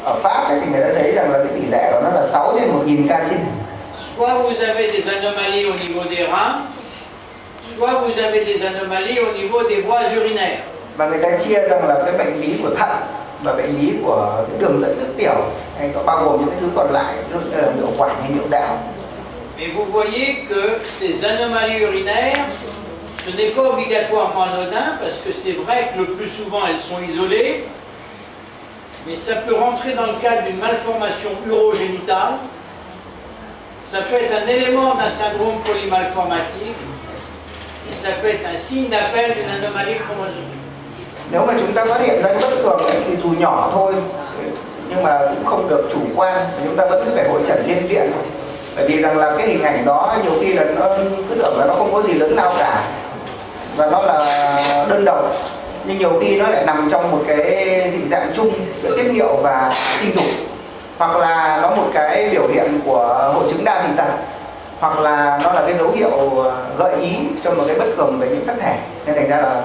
ở Pháp thì người ta thấy rằng là cái tỷ lệ của nó là 6 trên 1.000 ca sinh. Soit vous avez des anomalies au niveau des reins, soit vous avez des anomalies au niveau des voies urinaires. Và người ta chia rằng là cái bệnh lý của thận và bệnh lý của cái đường dẫn nước tiểu, hay có bao gồm những cái thứ còn lại, ví dụ như là niệu quản hay niệu đạo. Mais vous voyez que ces anomalies urinaires, ce n'est pas obligatoirement anodin, parce que c'est vrai que le plus souvent elles sont isolées, mais ça peut rentrer dans le cadre d'une malformation urogénitale, ça peut être un élément d'un syndrome polymalformatif, et ça peut être un signe d'appel d'une anomalie chromosomique. Nếu mà chúng ta phát hiện ra bất thường thì dù nhỏ thôi, nhưng mà cũng không được chủ quan, chúng ta vẫn phải hội chẩn liên viện. Bởi vì rằng là cái hình ảnh đó nhiều khi là nó cứ tưởng là nó không có gì lớn lao cả và nó là đơn độc, nhưng nhiều khi nó lại nằm trong một cái dị dạng chung giữa tiết niệu và sinh dục, hoặc là nó một cái biểu hiện của hội chứng đa dị tật, hoặc là nó là cái dấu hiệu gợi ý cho một cái bất thường về nhiễm sắc thể. Nên thành ra là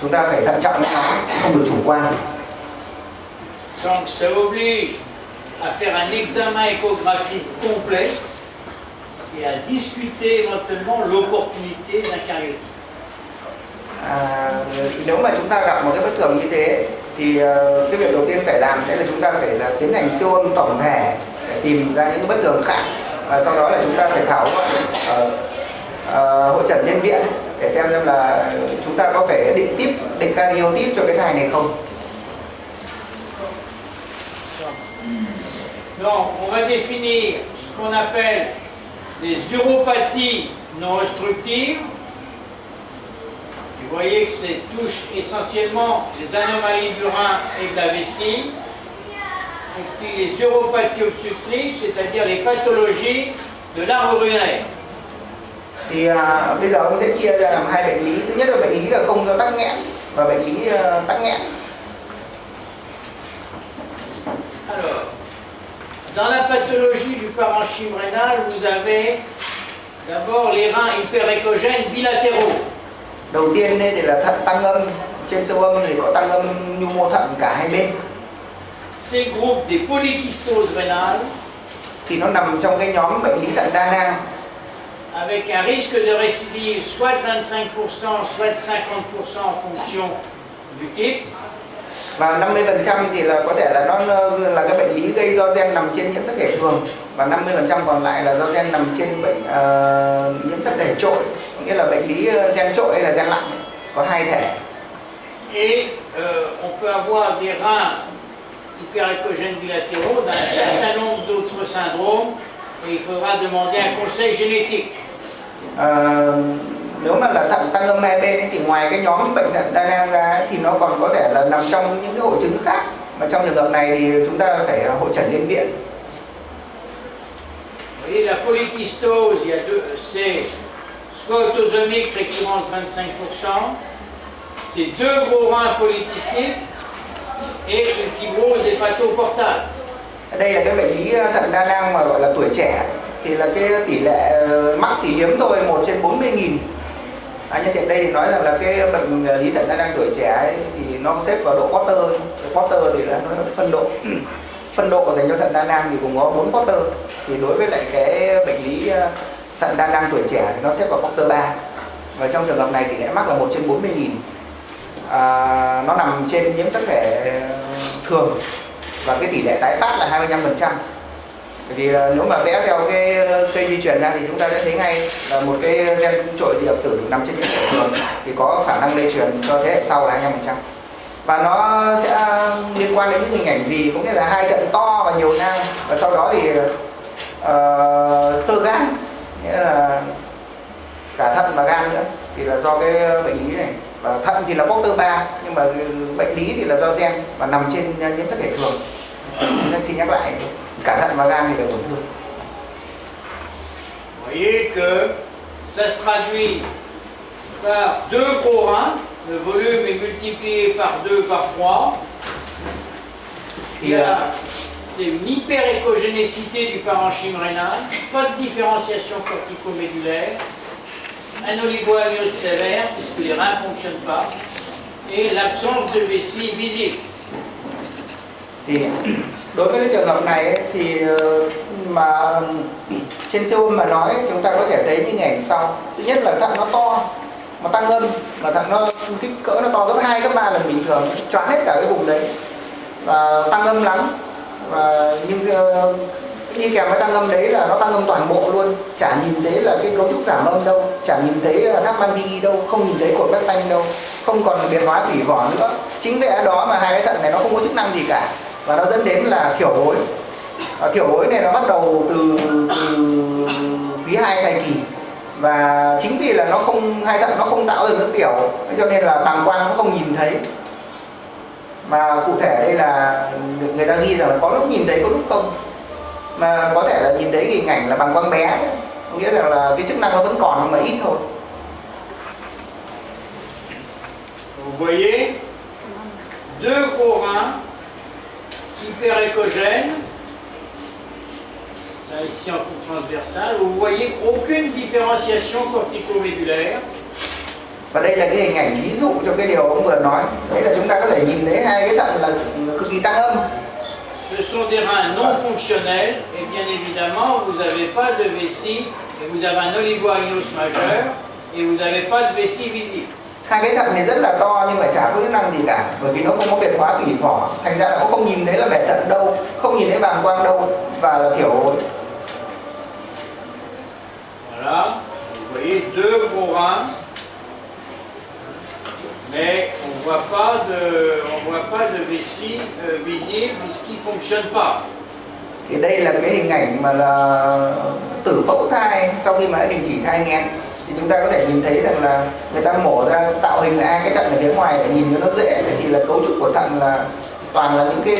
chúng ta phải thận trọng với nó, không được chủ quan. Donc ça oblige à faire un examen échographique complet et à discuter éventuellement l'opportunité d'un cariotype. Nếu mà chúng ta gặp một cái bất thường như thế thì cái việc đầu tiên phải làm sẽ là chúng ta phải là tiến hành siêu âm tổng thể để tìm ra những cái bất thường khác, và sau đó là chúng ta phải thảo luận hội chẩn liên viện để xem là chúng ta có phải định cariotype cho cái thai này không. Donc on va définir ce qu'on appelle des uropathies non obstructives. Vous voyez que ça touche essentiellement les anomalies du rein et de la vessie. Et puis les uropathies obstructives, c'est-à-dire les pathologies de l'arbre urinaire. Thì bây giờ ông sẽ chia ra làm hai bệnh lý. Thứ nhất là bệnh lý là không do tắc nghẽn và bệnh lý tắc nghẽn. Alors, dans la pathologie du parenchyme rénal, vous avez d'abord les reins hyperéchogènes bilatéraux. Đầu tiên thì là thận tăng âm, trên siêu âm thì có tăng âm nhu mô thận cả hai bên. Ces groupes des polykystoses rénales, thì nó nằm trong cái nhóm bệnh lý thận đa nang, avec un risque de récidive soit de 25%, soit de 50% en fonction du type. Và 50% thì là có thể là nó là cái bệnh lý gây do gen nằm trên nhiễm sắc thể thường, và 50% còn lại là do gen nằm trên bệnh nhiễm sắc thể trội, nghĩa là bệnh lý gen trội hay là gen lặng, có hai thể. Et on peut avoir des reins hyperéchogènes bilatéraux dans un certain nombre d'autres syndromes, et il faudra demander un conseil génétique. Nếu mà là thận tăng âm hai bên ấy, thì ngoài cái nhóm bệnh thận đa nang ra ấy, thì nó còn có thể là nằm trong những cái hội chứng khác, mà trong trường hợp này thì chúng ta phải hội chẩn liên viện. Vous voyez, la polykystose, il y a deux, c'est soit autosomique récurrence 25%, c'est deux gros reins polykystiques et une fibrose hépatoportale. Đây là cái bệnh lý thận đa nang mà gọi là tuổi trẻ, thì là cái tỷ lệ mắc thì hiếm thôi, 1 trên 40.000. Nhân tiện đây thì nói rằng là cái bệnh lý thận đa nang tuổi trẻ ấy, thì nó xếp vào độ Porter. Cái Porter thì là nó phân độ dành cho thận đa nang thì cũng có 4 Porter. Thì đối với lại cái bệnh lý thận đa nang tuổi trẻ thì nó xếp vào Porter 3. Và trong trường hợp này tỷ lệ mắc là 1 trên 40.000. Nó nằm trên nhiễm sắc thể thường, và cái tỷ lệ tái phát là 25%. Bởi vì nếu mà vẽ theo cái cây di truyền ra thì chúng ta sẽ thấy ngay là một cái gen trội dị hợp tử nằm trên nhiễm sắc thể thường thì có khả năng lây truyền cho thế hệ sau là 25%. Và nó sẽ liên quan đến những hình ảnh gì, có nghĩa là hai thận to và nhiều nang, và sau đó thì xơ gan, nghĩa là cả thận và gan nữa, thì là do cái bệnh lý này. Và thận thì là Porter 3, nhưng mà bệnh lý thì là do gen và nằm trên nhiễm sắc thể thường. Nên xin nhắc lại, cả thận và gan thì đều tổn thương. Vous voyez que ça se traduit par deux gros reins, le volume est multiplié par 2 par 3. Il y a c'est une hyperéchogénécité du parenchyme rénal, pas de différenciation corticomédulaire, un oligoamniose sévère puisque les reins ne fonctionnent pas, et l'absence de vessie visible. Thì đối với cái trường hợp này ấy, thì mà trên siêu âm mà nói chúng ta có thể thấy những hình ảnh sau. Thứ nhất là thận nó to mà tăng âm, mà thận nó kích cỡ nó to gấp 2 gấp 3 lần bình thường, choáng hết cả cái vùng đấy và tăng âm lắm. Và nhưng đi kèm với tăng âm đấy là nó tăng âm toàn bộ luôn, chả nhìn thấy là cái cấu trúc giảm âm đâu, chả nhìn thấy là tháp Mann đâu, không nhìn thấy cột bét tanh đâu, không còn biến hóa tủy vỏ nữa. Chính vì đó mà hai cái thận này nó không có chức năng gì cả, và nó dẫn đến là thiểu gối. Thiểu gối này nó bắt đầu từ quý 2 thai kỳ, và chính vì là nó không, hai thận nó không tạo được nước tiểu, cho nên là bàng quang nó không nhìn thấy. Mà cụ thể đây là người ta ghi rằng là có lúc nhìn thấy có lúc không, mà có thể là nhìn thấy hình ảnh là bàng quang bé, nghĩa rằng là cái chức năng nó vẫn còn nhưng mà ít thôi. Vous voyez deux gros reins hyperéchogènes, ça ici en coupe transversale, vous voyez aucune différenciation cortico-médulaire. Và đây là cái hình ảnh ví dụ cho cái điều ông vừa nói. Đấy là chúng ta có thể nhìn thấy hai cái thận là cực kỳ tăng âm. Ce sont des reins non fonctionnels et bien évidemment vous n'avez pas de vessie et vous avez un oligoaryose majeur et vous n'avez pas de vessie visible. Hai cái thận này rất là to nhưng mà chả có chức năng gì cả, bởi vì nó không có biệt hóa tủy vỏ, thành ra là cũng không nhìn thấy là bể thận đâu, không nhìn thấy bàng quang đâu, và là thiểu gối. Voilà, vous voyez deux gros reins, mais on voit pas de vessie visible puisqu'ils ne fonctionnent pas. Thì đây là cái hình ảnh mà là tử phẫu thai sau khi mà đã đình chỉ thai nghén. Thì chúng ta có thể nhìn thấy rằng là người ta mổ ra tạo hình là cái thận ở phía ngoài để nhìn cho nó dễ. Thì là cấu trúc của thận là toàn là những cái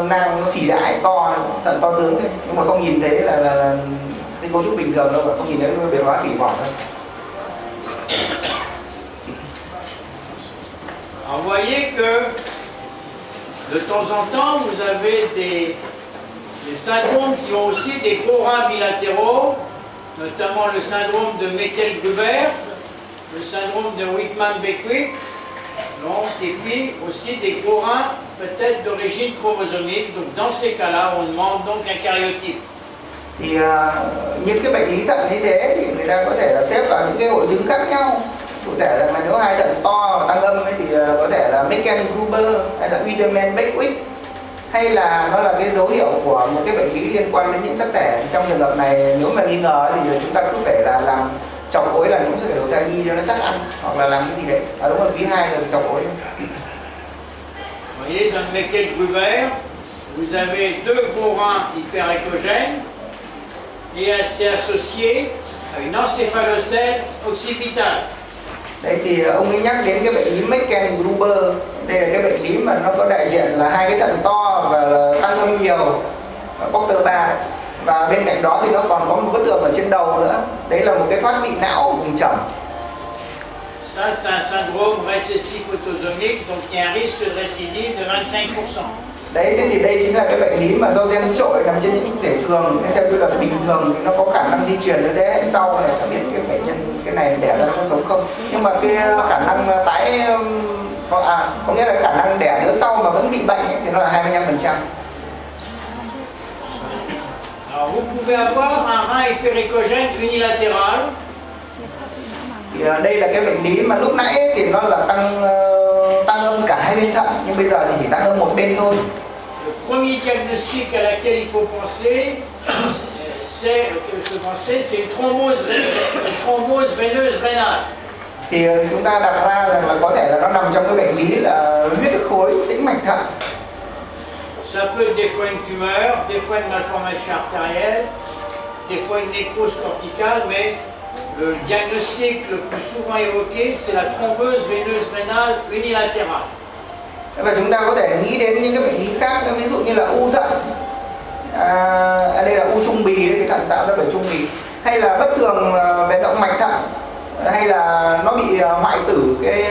nang phì đại to, thận to tướng ấy. Nhưng mà không nhìn thấy là cái cấu trúc bình thường đâu, và không nhìn thấy biến hóa tủy vỏ thôi. Alors, vous voyez que de temps en temps vous avez des syndromes qui ont aussi des gros reins bilatéraux, notamment le syndrome de Meckel-Gruber, le syndrome de Whitman-Beckwith, et puis aussi des gros reins peut-être d'origine chromosomique. Donc dans ces cas-là, on demande donc un karyotype. Thì những cái bệnh lý thận như thế thì người ta có thể là xếp vào những cái hội chứng khác nhau. Cụ thể là nếu hai thận to và tăng âm ấy thì có thể là Meckel-Gruber hay là Wiedemann-Beckwith, hay là nó là cái dấu hiệu của một cái bệnh lý liên quan đến nhiễm sắc thể. Trong trường hợp này nếu mà nghi ngờ thì chúng ta cứ phải là làm chọc ối là nhiễm sắc thể đầu thai nhi cho nó chắc ăn, hoặc là làm cái gì đấy. Đúng rồi, quý 2 rồi chọc ối. Vous voyez, dans le Meckel-Gruber, vous avez deux gros reins hyperéchogènes et c'est associé à une encéphalocèle occipitale. Đấy thì ông ấy nhắc đến cái bệnh lý Meckel-Gruber. Đây là cái bệnh lý mà nó có đại diện là hai cái thận to và là tăng âm nhiều, Porter 3. Và bên cạnh đó thì nó còn có một bất thường ở trên đầu nữa. Đấy là một cái thoát vị não ở vùng trầm. Ça, c'est un syndrome récessif autosomique, donc il y a un risque de récidive de 25%. Đấy, thế thì đây chính là cái bệnh lý mà do gen trội nằm trên những thể thường. Nên theo tôi là bình thường thì nó có khả năng di truyền đến thế hệ sau này, sẽ biết cái bệnh nhân cái này đẻ ra nó sống không. Nhưng mà cái khả năng tái có nghĩa là khả năng đẻ đứa sau mà vẫn bị bệnh ấy, thì nó là 25%. Alors vous pouvez avoir un rein hyperéchogène unilatéral. Thì đây là cái bệnh lý mà lúc nãy ấy, thì nó là tăng âm cả hai bên thận, nhưng bây giờ thì chỉ tăng âm một bên thôi. Le premier diagnostic à laquelle il faut penser, c'est une thrombose veineuse rénale. Thì chúng ta đặt ra rằng là có thể là nó nằm trong cái bệnh lý là huyết khối tĩnh mạch thận. Ça peut être des fois une tumeur, des fois une malformation artérielle, des fois une nécrose corticale, mais le diagnostic le plus souvent évoqué, c'est la thrombose veineuse rénale unilatérale. Và chúng ta có thể nghĩ đến những cái bệnh lý khác, ví dụ như là u thận, đây là u trung bì, cái thận tạo ra bởi trung bì, hay là bất thường về động mạch thận, hay là nó bị hoại tử cái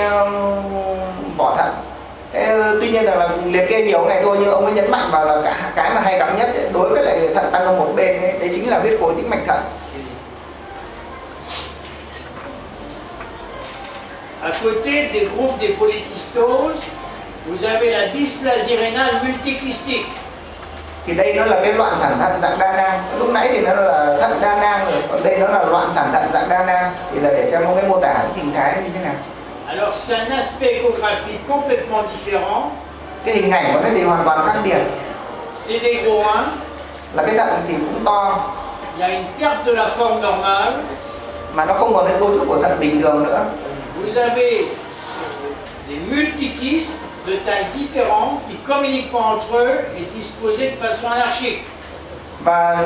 vỏ thận. Tuy nhiên là liệt kê nhiều ngày thôi, nhưng ông ấy nhấn mạnh vào là cái mà hay gặp nhất đối với lại thận tăng âm một bên ấy, đấy chính là huyết khối tĩnh mạch thận. À côté des groupes des polykystoses, vous avez la dysplasie rénale multikystique. Thì đây nó là cái loạn sản thận dạng đa nang. Lúc nãy thì nó là thận đa nang rồi, còn đây nó là loạn sản thận dạng đa nang. Thì là để xem nó cái mô tả cái hình thái như thế nào. Alors c'est un aspect échographique complètement différent. Cái hình ảnh của nó thì hoàn toàn khác biệt. C'est des gros 1. Là cái thận thì cũng to. Il y a une perte de la forme normale. Mà nó không còn cái cấu trúc của thận bình thường nữa. Vous avez des multikystes de tailles différentes qui communiquent pas entre eux et disposés de façon anarchique. Và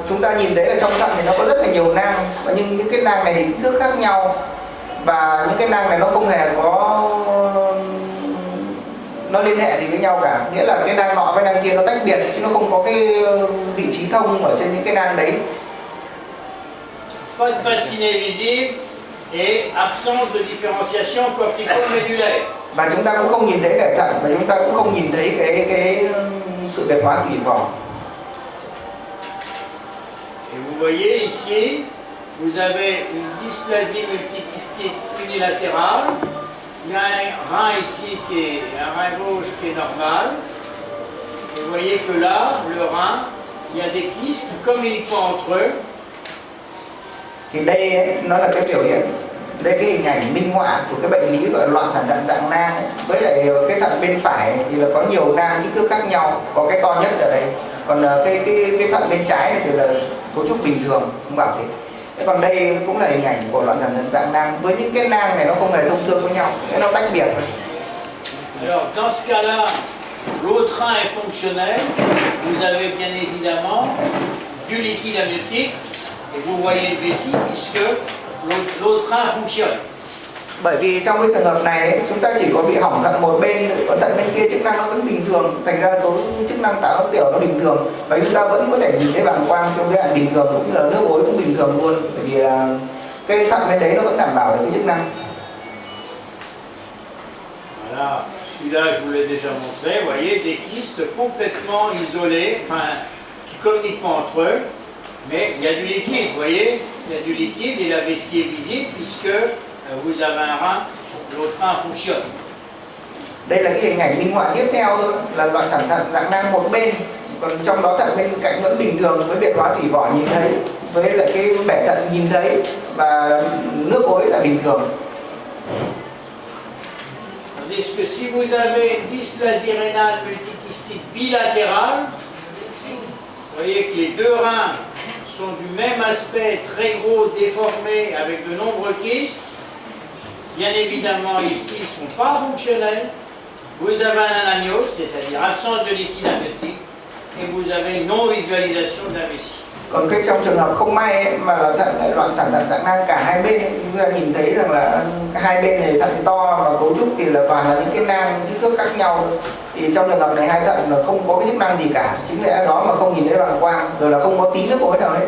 chúng ta nhìn thấy là trong thận thì nó có rất là nhiều nang, và nhưng những cái nang này thì kích thước khác nhau, và những cái nang này nó không hề có nó liên hệ gì với nhau cả, nghĩa là cái nang nọ với nang kia nó tách biệt chứ nó không có cái vị trí thông ở trên những cái nang đấy. Pas de bassinet visible et absence de différenciation cortico-médulaire. Và chúng ta cũng không nhìn thấy bể thận, và chúng ta cũng không nhìn thấy cái sự biệt hóa tủy vỏ. Et vous voyez ici, vous avez une dysplasie multikystique unilatérale. Il y a un rein ici qui est un rein gauche qui est normal. Et vous voyez que là, le rein, il y a des kystes qui ne communiquent pas entre eux. Thì đây ấy, nó là cái biểu hiện, đây cái hình ảnh minh họa của cái bệnh lý gọi là loạn sản thận dạng nang ấy. Với lại cái thận bên phải thì là có nhiều nang kích thước khác nhau, có cái to nhất ở đây, còn cái thận bên trái này thì là cấu trúc bình thường, không bảo thế. Còn đây cũng là hình ảnh của loạn sản thận dạng nang, với những cái nang này nó không hề thông thương với nhau, nó tách biệt. Alors dans ce cas-là, l'autre rein est fonctionnel. Vous avez bien évidemment du liquide amniotique et vous voyez le vessie puisque l'autre rein fonctionne. Bởi vì trong cái trường hợp này ấy, chúng ta chỉ có bị hỏng thận một bên, còn thận bên kia chức năng nó vẫn bình thường, thành ra chức năng tạo nước tiểu nó bình thường, và chúng ta vẫn có thể nhìn thấy bàng quang trong giai đoạn bình thường, cũng như là nước ối cũng bình thường luôn, bởi vì là cái thận bên đấy nó vẫn đảm bảo được cái chức năng. Voilà, celui-là je vous l'ai déjà montré, vous voyez des kystes complètement isolés, enfin qui ne communiquent pas entre eux, mais il y a du liquide, vous voyez, il y a du liquide et la vessie est visible puisque vous avez un rein, l'autre rein fonctionne. Đây là cái hình ảnh minh họa tiếp theo thôi, là loạn sản thận dạng nang một bên, còn trong đó thận bên cạnh vẫn bình thường, với biệt hóa tủy vỏ nhìn thấy, với lại cái bể thận nhìn thấy, và nước ối là bình thường. Tandis que si vous avez une dysplasie rénale multikystique bilatérale, vous voyez que les deux reins sont du même aspect, très gros, déformés, avec de nombreux kystes. Bien évidemment, ici, ils ne sont pas fonctionnels. Vous avez un ananiose, c'est-à-dire absence de liquide amniotique, et vous avez non-visualisation de la vessie. Còn cái trong trường hợp không may ấy, mà là thận lại loạn sản thận dạng nang cả hai bên ấy, chúng ta nhìn thấy rằng là hai bên này thận to và cấu trúc thì là toàn là những cái nang kích thước khác nhau. Thì trong trường hợp này hai thận là không có cái chức năng gì cả, chính lẽ đó mà không nhìn thấy bàng quang, rồi là không có tí nước ối nào hết.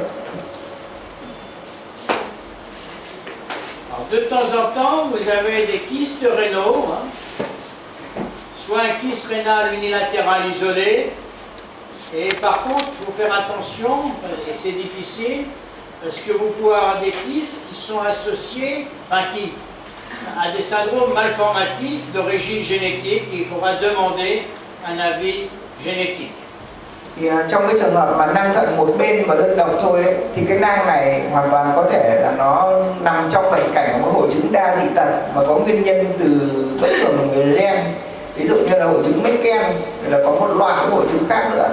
De temps en temps, vous avez des kystes rénaux, hein. Soit un kyste rénal unilatéral isolé, et par contre, il faut faire attention, et c'est difficile, parce que vous pouvez avoir des kystes qui sont associés à des syndromes malformatifs d'origine génétique, et il faudra demander un avis génétique. Thì trong cái trường hợp mà nang thận một bên và đơn độc thôi ấy, thì cái nang này hoàn toàn có thể là nó nằm trong bệnh cảnh của một hội chứng đa dị tật mà có nguyên nhân từ bất thường về gen, ví dụ như là hội chứng Meckel, là có một loạt các hội chứng khác nữa.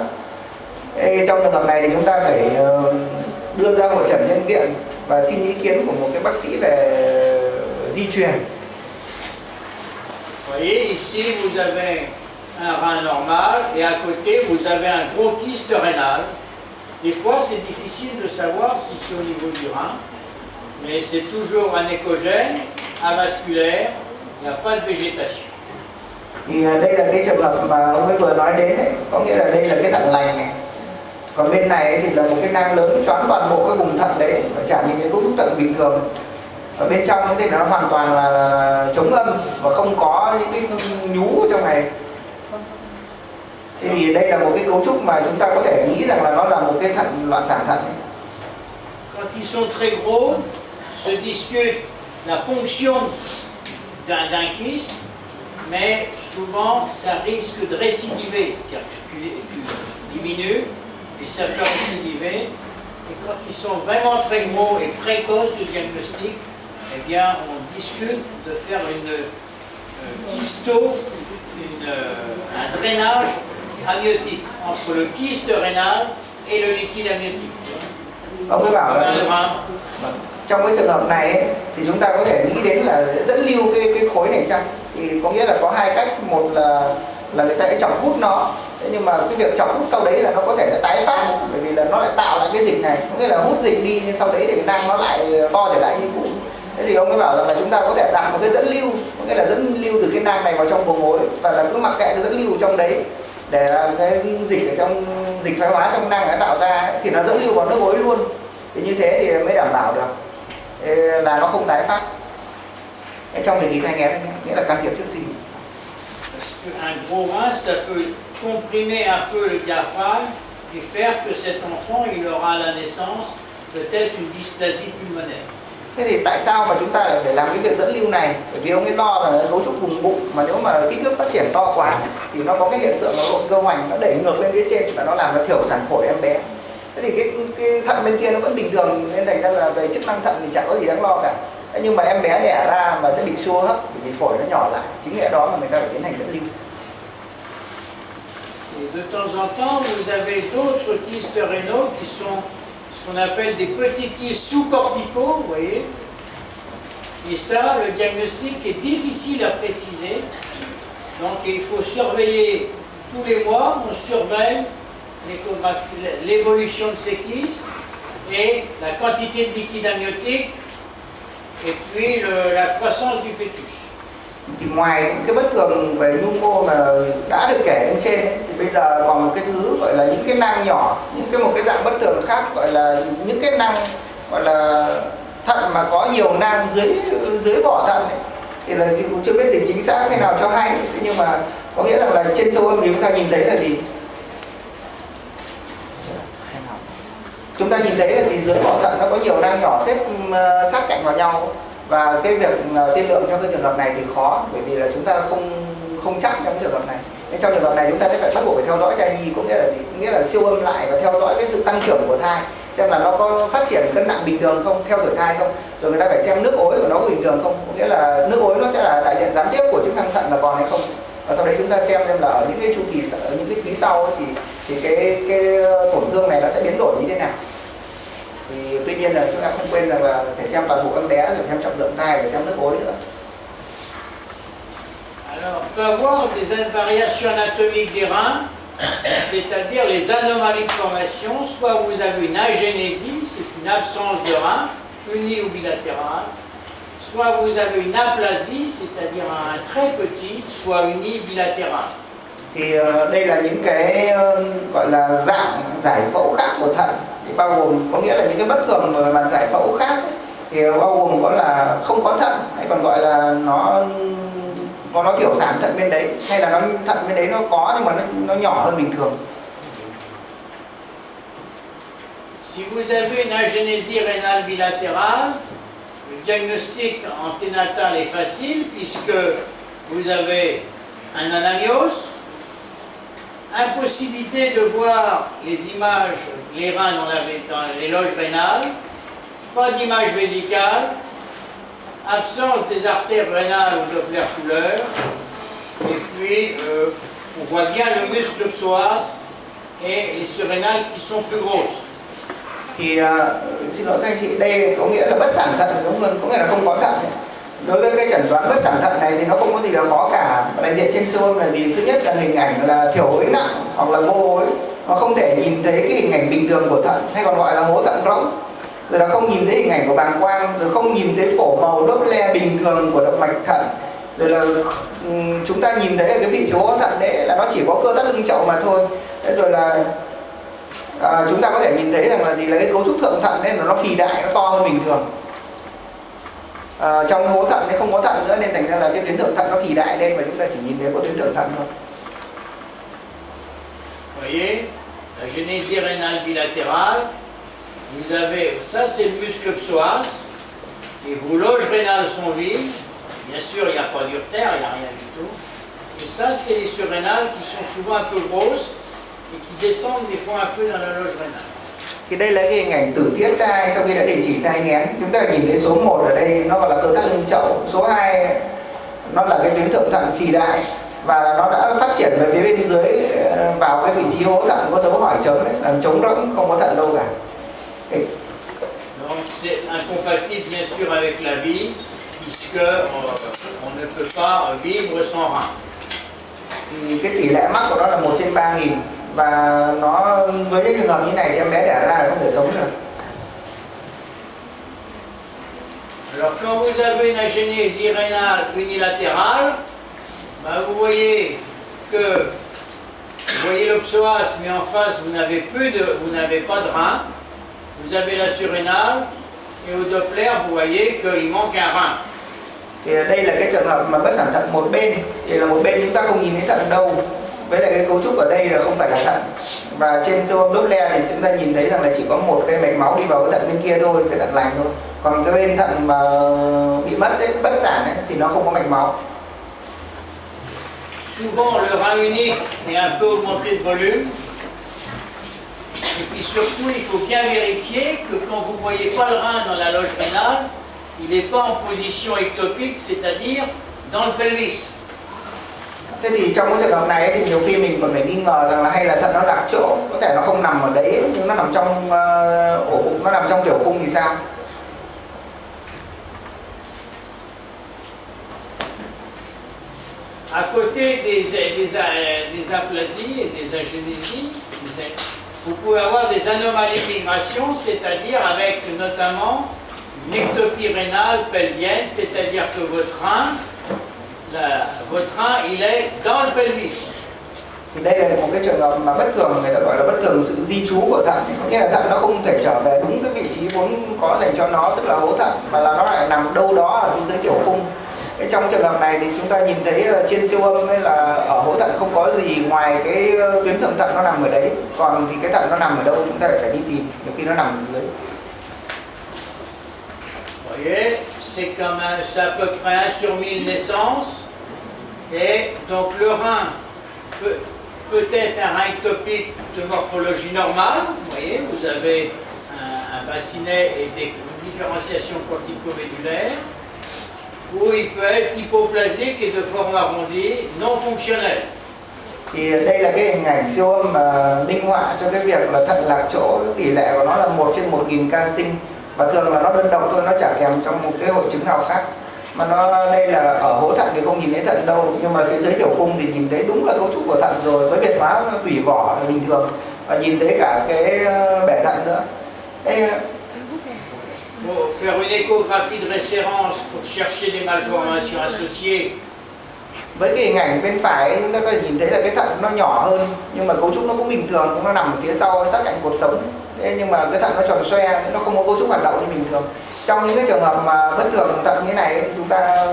Trong trường hợp này thì chúng ta phải đưa ra hội chẩn nhân viện và xin ý kiến của một cái bác sĩ về di truyền. Voyez, ici vous avez un rein normal et à côté vous avez un gros kyste rénal. Des fois c'est difficile de savoir si c'est au niveau du rein, mais c'est toujours un échogène, avasculaire, il n'y a pas de végétation. Thì đây là cái trường hợp mà ông ấy vừa nói đến đấy, có nghĩa là đây là cái thận lành này, còn bên này thì là một cái nang lớn choán toàn bộ cái vùng thận đấy, và chả nhìn thấy cấu trúc thận bình thường. Ở bên trong thì nó hoàn toàn là chống âm và không có những cái nhú ở trong này. Thế thì đây là một cái cấu trúc mà chúng ta có thể nghĩ rằng là nó là một cái thận loạn sản thận. Quand ils sont très gros, se discute la ponction d'un kyste mais souvent ça risque de récidiver, c'est-à-dire que tu diminues et ça peut récidiver. Et quand ils sont vraiment très gros et précoces de diagnostic, eh bien on discute de faire une kysto, un drainage amniotique entre le kyste rénal et le liquide amniotique. Ông mới bảo là trong cái trường hợp này ấy, thì chúng ta có thể nghĩ đến là dẫn lưu cái khối này chăng? Thì có nghĩa là có hai cách, một là người ta sẽ chọc hút nó. Thế nhưng mà cái việc chọc hút sau đấy là nó có thể sẽ tái phát, bởi vì là nó lại tạo lại cái dịch này, có nghĩa là hút dịch đi nhưng sau đấy thì cái nang nó lại to trở lại như cũ. Thế thì ông mới bảo rằng là chúng ta có thể đặt một cái dẫn lưu, có nghĩa là dẫn lưu từ cái nang này vào trong buồng gối và là cứ mặc kệ cái dẫn lưu trong đấy để là cái dịch ở trong dịch thoái hóa trong nang nó tạo ra thì nó dẫn lưu vào nước gối luôn. Thì như thế thì mới đảm bảo được là nó không tái phát. Trong thời kỳ thai nghén nghĩa là can thiệp trước sinh. Un gros rein, ça peut comprimer un peu le diaphragme et faire que cet enfant il aura à la naissance peut-être une dysplasie pulmonaire. Thế thì tại sao mà chúng ta lại phải làm cái việc dẫn lưu này? Bởi vì ông ấy lo là cấu trúc vùng bụng mà nếu mà kích thước phát triển to quá thì nó có cái hiện tượng nó lộn cơ hoành, nó đẩy ngược lên phía trên và nó làm nó thiểu sản phổi em bé. Thế thì cái thận bên kia nó vẫn bình thường nên thành ra là về chức năng thận thì chẳng có gì đáng lo cả. Thế nhưng mà em bé đẻ ra mà sẽ bị suy hô hấp vì phổi nó nhỏ lại, chính nghĩa đó mà người ta phải tiến hành dẫn lưu. Et de temps en temps, vous avez d'autres kystes rénaux qui sont ce qu'on appelle des petits kystes sous-corticaux, vous voyez. Et ça, le diagnostic est difficile à préciser. Donc il faut surveiller tous les mois, on surveille l'évolution de ces kystes et la quantité de liquide amniotique et puis la croissance du fœtus. Thì ngoài những cái bất thường về nhu mô mà đã được kể lên trên ấy, thì bây giờ còn một cái thứ gọi là những cái nang nhỏ, một cái dạng bất thường khác gọi là những cái nang gọi là thận mà có nhiều nang dưới vỏ thận ấy. Thì là cũng chưa biết gì chính xác thế nào cho hay. Thế nhưng mà có nghĩa rằng là trên siêu âm thì chúng ta nhìn thấy là gì? Chúng ta nhìn thấy là thì dưới vỏ thận nó có nhiều nang nhỏ xếp sát cạnh vào nhau. Và cái việc tiên lượng cho cái trường hợp này thì khó, bởi vì là chúng ta không chắc trong trường hợp này. Nên trong trường hợp này chúng ta sẽ phải bắt buộc phải theo dõi thai nhi, có nghĩa là gì? Có nghĩa là siêu âm lại và theo dõi cái sự tăng trưởng của thai, xem là nó có phát triển cân nặng bình thường không, theo tuổi thai không. Rồi người ta phải xem nước ối của nó có bình thường không, có nghĩa là nước ối nó sẽ là đại diện gián tiếp của chức năng thận là còn hay không. Và sau đấy chúng ta xem là ở những cái chu kỳ, ở những cái quý sau thì cái tổn thương này nó sẽ biến đổi như thế nào. Thì tuy nhiên là chúng ta không quên rằng là phải xem toàn bộ em bé, rồi xem trọng lượng thai, phải xem nước ối nữa. Alors, on peut avoir des variations anatomiques des reins, c'est-à-dire les anomalies de formation. Soit vous avez une agénésie, c'est une absence de rein, uni ou bilatéral. Soit vous avez une aplasie, c'est-à-dire un très petit, soit uni bilatéral. Thì đây là những cái gọi là dạng giải phẫu khác của thận. Thì bao gồm có nghĩa là những cái bất thường mà giải phẫu khác ấy, thì bao gồm có là không có thận, hay còn gọi là nó thiểu sản thận bên đấy, hay là thận bên đấy nó có nhưng mà nó nhỏ hơn bình thường. Si vous avez une agénésie rénale bilatérale, le diagnostic anténatal est facile puisque vous avez un anamios, impossibilité de voir les images, les reins dans les loges rénales, pas d'image vésicale, absence des artères rénales ou Doppler couleur, et puis on voit bien le muscle psoas et les surrénales qui sont plus grosses. Thì xin lỗi các anh chị, đây có nghĩa là bất sản thận đúng hơn, có nghĩa là không có thận. Đối với cái chẩn đoán bất sản thận này thì nó không có gì là khó cả. Đại diện trên siêu âm là gì? Thứ nhất là hình ảnh là thiểu ối nặng hoặc là vô ối, nó không thể nhìn thấy cái hình ảnh bình thường của thận, hay còn gọi là hố thận rỗng. Rồi là không nhìn thấy hình ảnh của bàng quang, rồi không nhìn thấy phổ màu Doppler bình thường của động mạch thận. Rồi là chúng ta nhìn thấy ở cái vị trí hố thận đấy là nó chỉ có cơ thắt lưng chậu mà thôi. Thế rồi là chúng ta có thể nhìn thấy rằng là gì, là cái cấu trúc thượng thận nên là nó phì đại, nó to hơn bình thường. Trong cái hố thận thì không có thận nữa nên thành ra là cái tuyến thượng thận nó phì đại lên và chúng ta chỉ nhìn thấy có tuyến thượng thận thôi. Voyez, la génésie rénale bilatérale, vous avez, ça c'est le muscle psoas, et vos loges rénales sont vides, bien sûr il n'y a pas d'urtère, il n'y a rien du tout, Et ça, c'est les surrénales qui sont souvent un peu grosses et qui descendent des fois un peu dans la loge rénale. Thì đây là cái hình ảnh tử tiết thai sau khi đã đình chỉ thai nghén. Chúng ta nhìn thấy số 1 ở đây nó gọi là cơ thắt lưng chậu, số 2 nó là cái tuyến thượng thận phì đại và nó đã phát triển về phía bên dưới vào cái vị trí hố thận có dấu hỏi trống đấy, làm trống rỗng không có thận đâu cả. Donc c'est incompatible bien sûr avec la vie puisque on ne peut pas vivre sans rein. Thì cái tỷ lệ mắc của nó là 1/3000 và nó với những trường hợp như này thì em bé đẻ ra là không thể sống được. Alors quand vous avez une agénésie rénale unilatérale, vous voyez que vous voyez le psoas, mais en face vous n'avez pas de rein. Vous avez la surrénale et au Doppler vous voyez qu'il manque un rein. Thì đây là cái trường hợp mà bất sản thận một bên, thì là một bên chúng ta không nhìn thấy thận đâu. Với lại cái cấu trúc ở đây là không phải là thận. Và trên siêu âm Doppler thì chúng ta nhìn thấy rằng là chỉ có một cái mạch máu đi vào cái thận bên kia thôi, cái thận lành thôi. Còn cái bên thận mà bị mất ấy, bất sản ấy, thì nó không có mạch máu. Souvent le rein unique est un peu augmenté de volume. Et puis surtout, il faut bien vérifier que quand vous ne voyez pas le rein dans la loge rénale, il n'est pas en position ectopique, c'est-à-dire dans le pelvis. Thế thì trong cái trường hợp này thì nhiều khi mình còn phải nghi ngờ rằng là hay là thận nó lạc chỗ, có thể nó không nằm ở đấy nhưng nó nằm trong ổ bụng, nó nằm trong tiểu cung thì sao? À côté des aplasies et des agénésies, vous pouvez avoir des anomalies de migration, c'est-à-dire avec notamment une ectopie rénale pelvienne, c'est-à-dire que votre rein, il est dans le pelvis. Thì đây là một cái trường hợp mà bất thường, người ta gọi là bất thường sự di trú của thận, có nghĩa là thận nó không thể trở về đúng cái vị trí vốn có dành cho nó, tức là hố thận, mà là nó lại nằm đâu đó ở phía dưới tiểu cung. Trong trường hợp này thì chúng ta nhìn thấy trên siêu âm ấy là ở hố thận không có gì ngoài cái tuyến thượng thận nó nằm ở đấy, còn thì cái thận nó nằm ở đâu chúng ta lại phải đi tìm, nhiều khi nó nằm ở dưới. Vous voyez, c'est à peu près 1 sur 1000 naissances, et donc le rein peut être un rein ectopique de morphologie normale. Vous voyez, vous avez un bassinet et des différenciations cortico-médulaires. Ou il peut être hypoplasique et de forme arrondie, non fonctionnelle. Thì đây là cái hình ảnh siêu âm minh họa cho cái việc là thận lạc chỗ, tỷ lệ của nó là 1/1000 ca sinh và thường là nó đơn độc thôi, nó chả kèm trong một cái hội chứng nào khác. Mà nó đây là ở hố thận thì không nhìn thấy thận đâu, nhưng mà phía dưới tiểu cung thì nhìn thấy đúng là cấu trúc của thận rồi, với biệt hóa tủy vỏ là bình thường và nhìn thấy cả cái bể thận nữa. Đây, faut faire une échographie de référence pour chercher des malformations associées. Với cái hình ảnh bên phải chúng ta có thể nhìn thấy là cái thận nó nhỏ hơn nhưng mà cấu trúc nó cũng bình thường, nó nằm ở phía sau sát cạnh cột sống. Thế nhưng mà cái thận nó tròn xoe, nó không có cấu trúc hoạt động như bình thường. Trong những cái trường hợp mà bất thường thận như này thì chúng ta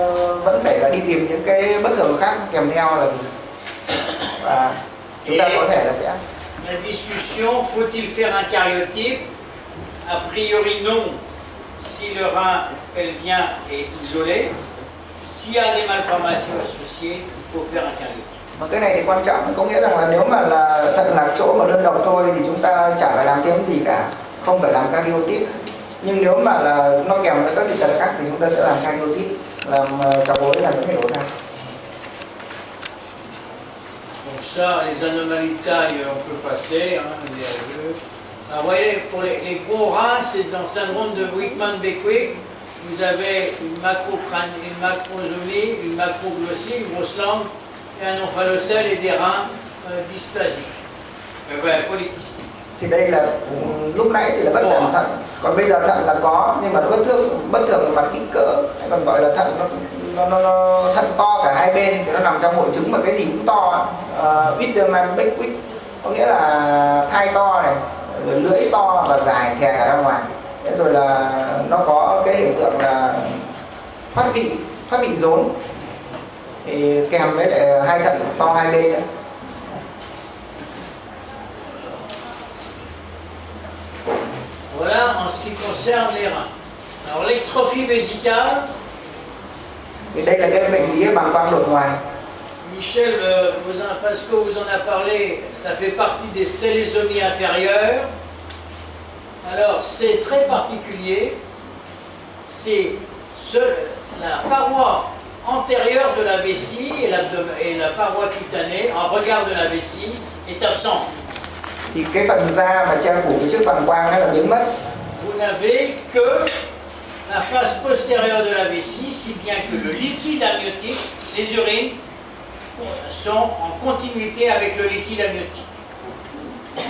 vẫn phải là đi tìm những cái bất thường khác kèm theo là gì. Và chúng ta có thể là sẽ La discussion, faut-il faire un cariotype? A priori non. Si le rein pelvien est isolé, s'il y a des malformations associées, il faut faire un cariotype. Mà cái này thì quan trọng, có nghĩa rằng là nếu mà là thận lạc chỗ mà đơn độc thôi thì chúng ta chả phải làm thêm gì cả, không phải làm cariotype. Nhưng nếu mà là nó kèm với các dị tật khác thì chúng ta sẽ làm cariotype, làm chọc gối, làm những hệ hỗ trợ. Donc ça, les anomalies de taille, on peut passer. Vous voyez, pour les gros reins, c'est dans le syndrome de Wickman-Beckwith. Vous avez une macrosomie, une macroglossie, une grosse langue, et un omphalocèle et des reins dysplasiques, polykystiques. Thì đây là lúc nãy thì là bất sản thận, còn bây giờ thận là có nhưng mà nó bất thường về mặt kích cỡ, hay còn gọi là thận nó thận to cả hai bên, thì nó nằm trong hội chứng mà cái gì cũng to, Wickman-Beckwith, có nghĩa là thai to này, rồi lưỡi to và dài thè cả ra ngoài. Thế rồi là nó có cái hiện tượng là thoát vị rốn thì kèm với lại hai thận to hai bên nữa. Voilà en ce qui concerne les reins. Alors l'électrophie vésicale. Thì đây là cái bệnh lý bằng quang đột ngoài. Michel, Pasco vous en a parlé, ça fait partie des célésomies inférieures. Alors c'est très particulier, c'est la paroi antérieure de la vessie et la paroi cutanée en regard de la vessie est absente. Thì cái phần da mà che phủ cái chiếc bàng quang nó là biến mất. Vous n'avez que la face postérieure de la vessie, si bien que le liquide amniotique, les urines, sont en continuité avec le liquide amniotique.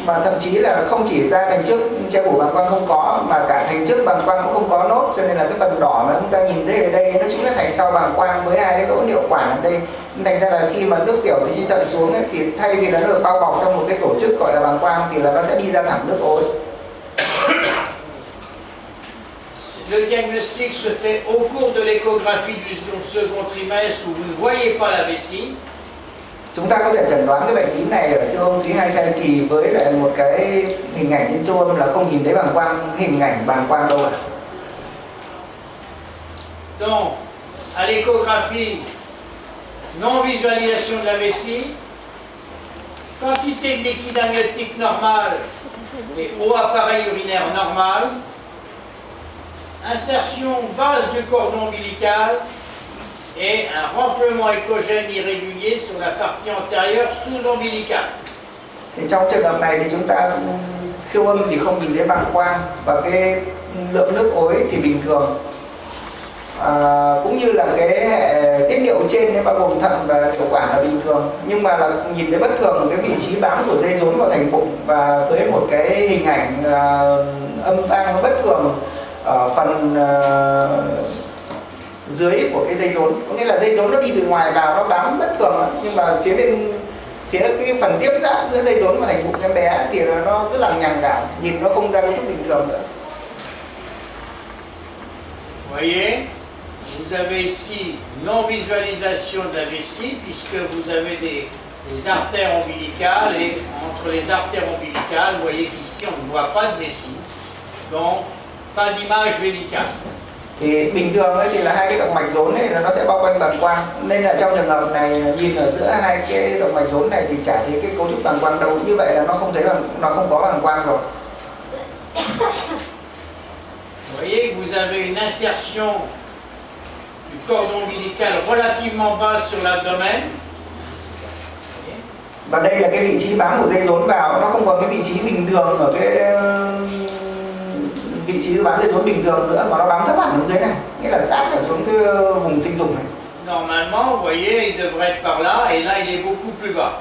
Mà thậm chí là không chỉ da thành trước che phủ bàng quang không có, mà cả thành trước bàng quang cũng không có nốt, cho nên là cái phần đỏ mà chúng ta nhìn thấy ở đây nó chính là thành sau bàng quang với hai cái lỗ niệu quản ở đây. Thành ra là khi mà nước tiểu từ trên thận xuống ấy, thì thay vì nó được bao bọc trong một cái tổ chức gọi là bàng quang thì là nó sẽ đi ra thẳng nước ối. Le diagnostic se fait au cours de l'échographie du second trimestre où vous ne voyez pas la vessie. Chúng ta có thể chẩn đoán cái bệnh lý này ở siêu âm thứ 2 thai kỳ với lại một cái hình ảnh trên siêu âm là không nhìn thấy bàng quang, hình ảnh bàng quang đâu ạ. Donc, à l'échographie, non visualisation de la vessie, quantité de liquide amniotique normal et haut appareil urinaire normal, insertion base du cordon ombilical et un renflement échogène irrégulier sur la partie antérieure sous-ombilicale. Thì trong trường hợp này thì chúng ta siêu âm thì không nhìn thấy bàng quang và cái lượng nước ối thì bình thường. Cũng như là cái hệ tiết niệu trên bao gồm thận và tiểu quản là bình thường, nhưng mà là nhìn thấy bất thường ở cái vị trí bám của dây rốn vào thành bụng và với một cái hình ảnh là âm vang nó bất thường ở phần dưới của cái dây rốn, có nghĩa là dây rốn nó đi từ ngoài vào nó bám bất thường, nhưng mà phía cái phần tiếp giáp giữa dây rốn và thành bụng em bé thì nó cứ lằng nhằng cả, nhìn nó không ra cấu trúc bình thường nữa. Voyez, vous avez ici non visualisation de la vessie puisque vous avez des artères ombilicales et entre les artères ombilicales, vous voyez qu'ici on ne voit pas de vessie, donc pas d'image vésicale. Thì bình thường ấy thì là hai cái động mạch rốn này là nó sẽ bao quanh bàng quang, nên là trong trường hợp này nhìn ở giữa hai cái động mạch rốn này thì chả thấy cái cấu trúc bàng quang đâu, như vậy là nó không có bàng quang rồi. Vous voyez, vous avez une insertion du cordon ombilical relativement basse sur l'abdomen. Và đây là cái vị trí bám của dây rốn vào, nó không có cái vị trí bình thường ở cái vị trí bám dây rốn bình thường nữa, mà nó bám thấp hẳn xuống dưới này, nghĩa là sát ở xuống cái vùng sinh dục này. Normalement, vous voyez, il devrait être par là, et là il est beaucoup plus bas.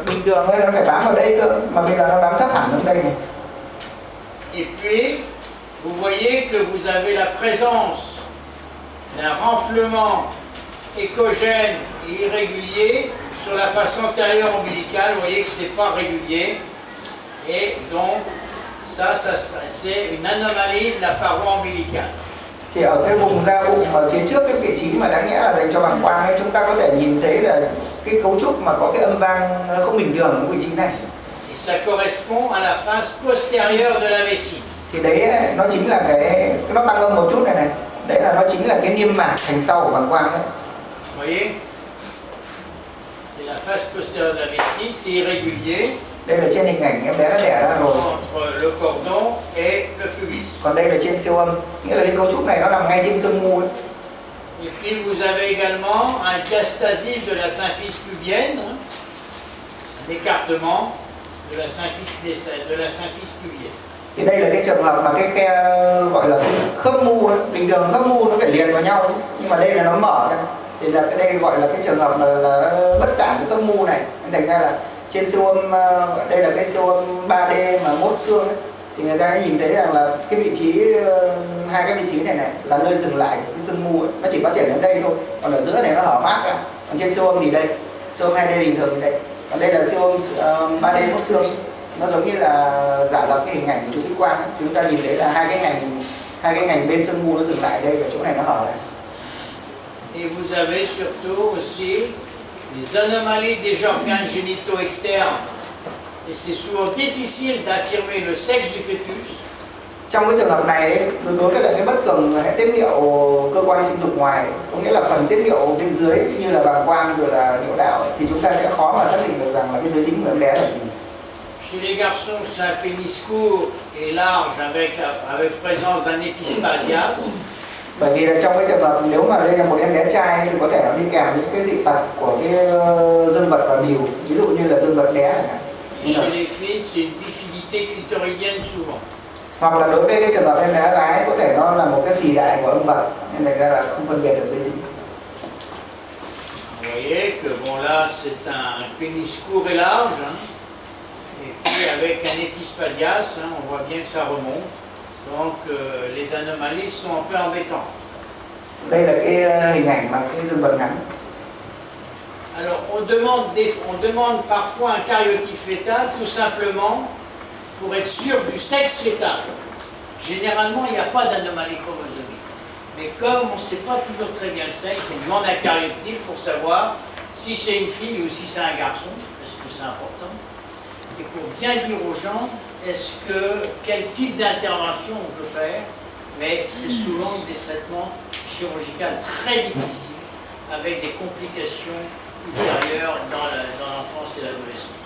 Bình thường ấy nó phải bám vào đây cơ, mà bây giờ nó bám thấp hẳn xuống đây này. Et puis, vous voyez que vous avez la présence d'un renflement échogène et irrégulier sur la face antérieure ombilicale. Vous voyez que ce n'est pas régulier. Et donc, ça c'est une anomalie de la paroi ombilicale. Thì ở cái vùng da bụng ở phía trước cái vị trí mà đáng nhẽ là dành cho bàng quang ấy, chúng ta có thể nhìn thấy là cái cấu trúc mà có cái âm vang không bình thường ở vị trí này. Et ça correspond à la face postérieure de la vessie. Thì đấy nó chính là cái nó tăng âm một chút này, đấy là nó chính là cái niêm mạc thành sau của bàng quang đấy. Voyez, c'est la face postérieure de la vessie, c'est irrégulier. Đây là trên hình ảnh em bé đã đẻ ra rồi. Entre le cordon et le pubis. Còn đây là trên siêu âm, nghĩa là cái cấu trúc này nó nằm ngay trên xương mu ấy. Et puis vous avez également un diastasis de la symphyse pubienne, un écartement de la symphyse pubienne. Thì đây là cái trường hợp mà cái khe gọi là khớp mu ấy. Bình thường khớp mu nó phải liền vào nhau, nhưng mà đây là nó mở ra. Thì là cái đây gọi là cái trường hợp là bất sản của khớp mu này. Thành ra là trên siêu âm, đây là cái siêu âm 3D mà mốt xương ấy, thì người ta nhìn thấy rằng là cái vị trí, hai cái vị trí này là nơi dừng lại của cái xương mu ấy. Nó chỉ phát triển đến đây thôi, còn ở giữa này nó hở mát ra. Còn trên siêu âm thì đây, siêu âm 2D bình thường thì đây, còn đây là siêu âm 3D mốt xương. Nó giống như là giả lập cái hình ảnh của chụp X quang ấy. Chúng ta nhìn thấy là hai cái ngành bên xương mu nó dừng lại đây và chỗ này nó hở lại. Et vous avez surtout aussi les anomalies des organes génitaux externes. Et c'est souvent difficile d'affirmer le sexe du fœtus. Trong cái trường hợp này đối với lại cái bất thường hệ tiết niệu cơ quan sinh dục ngoài, có nghĩa là phần tiết niệu bên dưới như là bàng quang rồi là niệu đạo, thì chúng ta sẽ khó mà xác định được rằng là cái giới tính của em bé là gì. Chez les garçons, c'est un pénis court et large avec présence d'un epispadias. Bởi vì là trong cái trường hợp nếu mà đây là một em bé trai thì có thể nó đi kèm những cái dị tật của cái dương vật và bìu, ví dụ như là dương vật bé chẳng hạn. Chez les filles, c'est une bifidité clitoridienne souvent. Hoặc là đối với cái trường hợp em bé gái có thể nó là một cái phì đại của âm vật, nên thành ra là không phân biệt được giới tính. Vous voyez que bon là c'est un pénis court et large, hein, et puis avec un epispadias, hein, on voit bien que ça remonte, donc les anomalies sont un peu embêtantes. Đây là cái hình ảnh mà cái dương vật ngắn. Alors on demande parfois un cariotype fœtal tout simplement pour être sûr du sexe fœtal. Généralement il n'y a pas d'anomalie chromosomique. Mais comme on ne sait pas toujours très bien le sexe, on demande un cariotype pour savoir si c'est une fille ou si c'est un garçon, parce que c'est important. Et pour bien dire aux gens, quel type d'intervention on peut faire, mais c'est souvent des traitements chirurgicaux très difficiles, avec des complications ultérieures dans l'enfance et l'adolescence.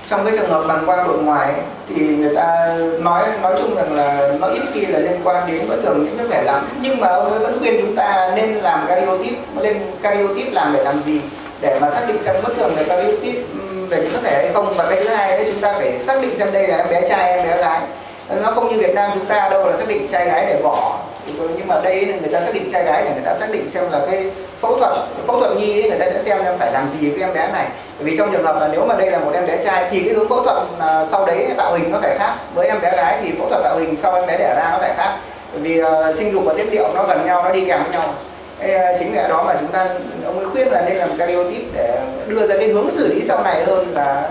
Trong cái trường hợp bàng quang nội ngoài thì người ta nói chung rằng là nó ít khi là liên quan đến bất thường những cái vẻ lắm, nhưng mà ông ấy vẫn khuyên chúng ta nên làm cariotype làm để làm gì? Để mà xác định xem bất thường về cariotype về những cái thể hay không. Và cái thứ hai đấy, chúng ta phải xác định xem đây là em bé trai em bé gái. Nó không như Việt Nam chúng ta đâu là xác định trai gái để bỏ, nhưng mà đây người ta xác định trai gái để người ta xác định xem là cái phẫu thuật nhi ấy, người ta sẽ xem phải làm gì với em bé này. Bởi vì trong trường hợp là nếu mà đây là một em bé trai thì cái hướng phẫu thuật sau đấy tạo hình nó phải khác, với em bé gái thì phẫu thuật tạo hình sau em bé đẻ ra nó phải khác, bởi vì sinh dục và tiết niệu nó gần nhau, nó đi kèm với nhau. Chính vì đó mà ông ấy khuyên là nên làm cariotype để đưa ra cái hướng xử lý sau này hơn là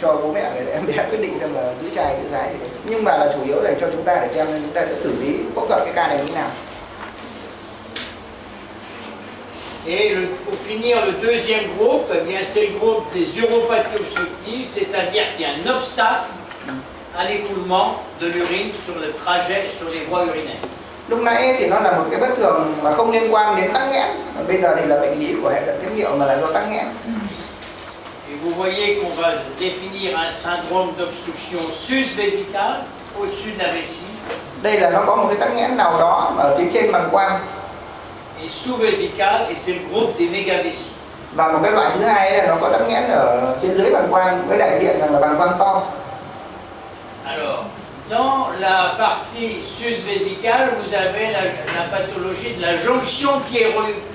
cho bố mẹ để em bé quyết định xem là giữ trai giữ gái. Nhưng mà là chủ yếu là cho chúng ta để xem chúng ta sẽ xử lý phẫu thuật cái ca này như thế nào. Et pour finir, le deuxième groupe, eh bien, c'est le groupe des uropathies obstructives, c'est-à-dire qu'il y a un obstacle à l'écoulement de l'urine sur le trajet, sur les voies urinaires. Lúc nãy thì nó là một cái bất thường mà không liên quan đến tắc nghẽn, bây giờ thì là bệnh lý của hệ dẫn tiết niệu mà là do tắc nghẽn. Et vous voyez qu'on va définir un syndrome d'obstruction sus-vésicale au-dessus de la vessie. Đây là nó có một cái tắc nghẽn nào đó ở phía trên bàng quang. Et sous-vésicale, et c'est le groupe des mégavessies. Và một cái loại thứ hai là nó có tắc nghẽn ở phía dưới bàng quang với đại diện là bàng quang to. Alors, dans la partie sus-vésicale, vous avez la pathologie de la jonction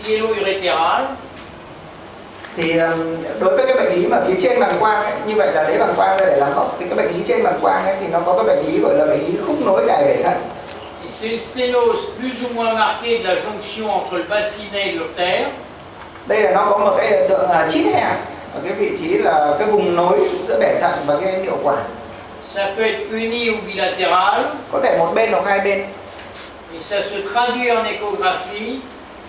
pyélo-urétérale. Thì đối với cái bệnh lý mà phía trên bàng quang ấy, như vậy là lấy bàng quang ra để làm gốc, thì cái bệnh lý trên bàng quang ấy, thì nó có cái bệnh lý gọi là bệnh lý khúc nối đài bể thận. C'est une sténose plus ou moins marquée de la jonction entre le bassinet et l'urtère. Đây là nó có một cái hiện tượng chít hẹp ở cái vị trí là cái vùng nối giữa bể thận và cái niệu quản. Ça peut être uni ou bilatéral. Có thể một bên hoặc hai bên. Et ça se traduit en échographie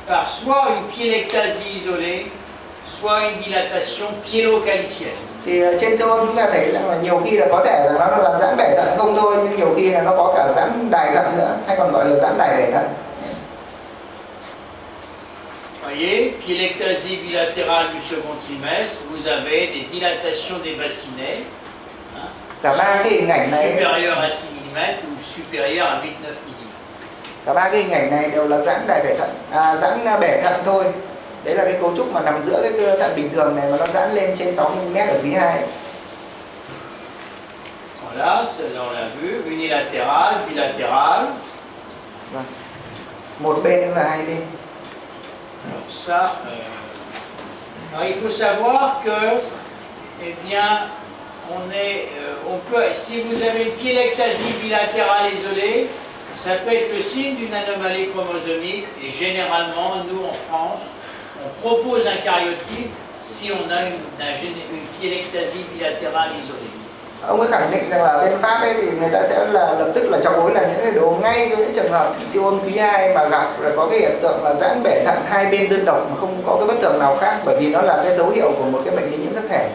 par soit une pyélectasie isolée, soit une dilatation pyélocalicienne. Thì trên siêu âm chúng ta thấy rằng là nhiều khi là có thể là nó là giãn bể thận không thôi, nhưng nhiều khi là nó có cả giãn đài thận nữa, hay còn gọi là giãn đài bể thận. Voyez, pyélectasie bilatérale du second trimestre, vous avez des dilatations des bassinets. Cả ba cái hình ảnh này supérieur à 6 mm ou supérieur à 8-9 mm. Cả ba cái hình ảnh này đều là giãn đài bể thận, giãn bể thận thôi. Đấy là cái cấu trúc mà nằm giữa cái thận bình thường này mà nó giãn lên trên 6 mm ở quý 2. Voilà, celle-là on l'a vu, unilatéral, bilatéral. Vâng. Một bên và hai bên. Alors ça, alors il faut savoir que, eh bien, on peut, si vous avez une pyélectasie bilatérale isolée, ça peut être le signe d'une anomalie chromosomique. Et généralement, nous en France, on propose un cariotype si on a une pyélectasie bilatérale isolée. Ông ấy khẳng định rằng là bên Pháp ấy thì người ta sẽ là lập tức là chọc gối là những cái đồ ngay với những trường hợp siêu âm quý 2 mà gặp là có cái hiện tượng là giãn bể thận hai bên đơn độc mà không có cái bất thường nào khác, bởi vì nó là cái dấu hiệu của một cái bệnh lý nhiễm thất thể.